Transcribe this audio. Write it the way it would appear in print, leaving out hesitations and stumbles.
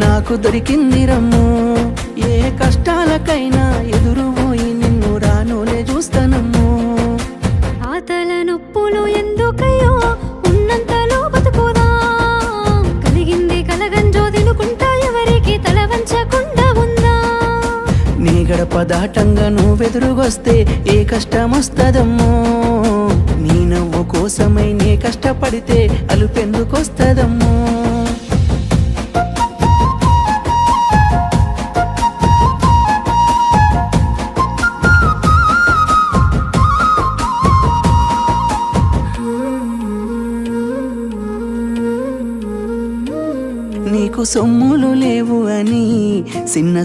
నాకు దొరికింది రమ్ము. ఏ కష్టాలకైనా ఎదురుపోయి నిన్ను రానులే చూస్తానమ్ము. ఆతల నొప్పులు ఎందుకయ్యో ఉన్నంతలో బతుకుదా, కలిగింది కలగంజో తినుకుంటా ఎవరికి తల వంచకుండా ఉందా. నీ గడప దాటంగా నువ్వెదురుగొస్తే ఏ కష్టం వస్తదమ్మో. నీ నవ్వు కోసమై నే కష్టపడితే అలుపెందుకొస్తదమ్మో. నీకు సొమ్ములు లేవు అని చిన్న